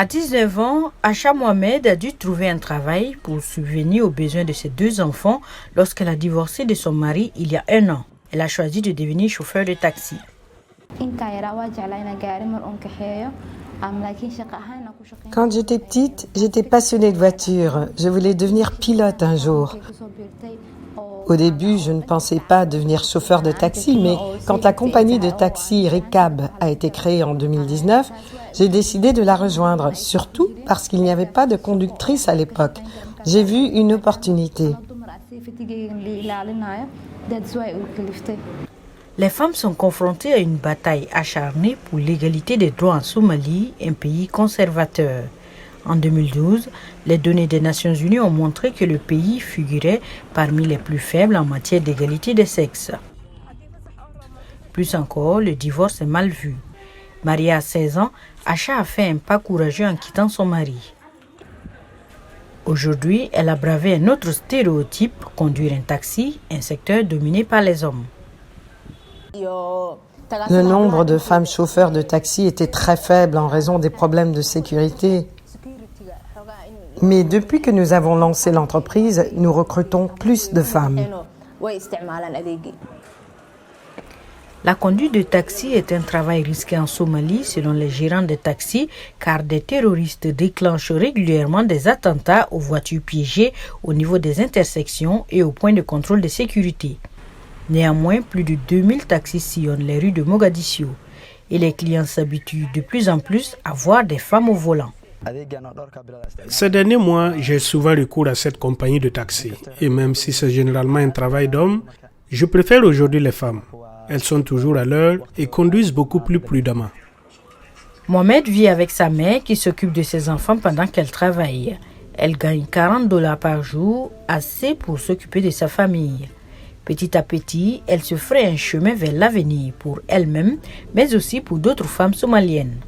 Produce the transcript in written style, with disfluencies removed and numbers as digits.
À 19 ans, Acha Mohamed a dû trouver un travail pour subvenir aux besoins de ses 2 enfants lorsqu'elle a divorcé de son mari il y a 1 an. Elle a choisi de devenir chauffeur de taxi. Quand j'étais petite, j'étais passionnée de voitures. Je voulais devenir pilote un jour. Au début, je ne pensais pas devenir chauffeur de taxi, mais quand la compagnie de taxi Recab a été créée en 2019, j'ai décidé de la rejoindre, surtout parce qu'il n'y avait pas de conductrice à l'époque. J'ai vu une opportunité. Les femmes sont confrontées à une bataille acharnée pour l'égalité des droits en Somalie, un pays conservateur. En 2012, les données des Nations Unies ont montré que le pays figurait parmi les plus faibles en matière d'égalité des sexes. Plus encore, le divorce est mal vu. Mariée à 16 ans, Acha a fait un pas courageux en quittant son mari. Aujourd'hui, elle a bravé un autre stéréotype, conduire un taxi, un secteur dominé par les hommes. Le nombre de femmes chauffeurs de taxi était très faible en raison des problèmes de sécurité. Mais depuis que nous avons lancé l'entreprise, nous recrutons plus de femmes. La conduite de taxi est un travail risqué en Somalie selon les gérants de taxis car des terroristes déclenchent régulièrement des attentats aux voitures piégées au niveau des intersections et au point de contrôle de sécurité. Néanmoins, plus de 2000 taxis sillonnent les rues de Mogadiscio et les clients s'habituent de plus en plus à voir des femmes au volant. Ces derniers mois, j'ai souvent recours à cette compagnie de taxi. Et même si c'est généralement un travail d'homme, je préfère aujourd'hui les femmes. Elles sont toujours à l'heure et conduisent beaucoup plus prudemment. Mohamed vit avec sa mère qui s'occupe de ses enfants pendant qu'elle travaille. Elle gagne $40 par jour, assez pour s'occuper de sa famille. Petit à petit, elle se ferait un chemin vers l'avenir pour elle-même, mais aussi pour d'autres femmes somaliennes.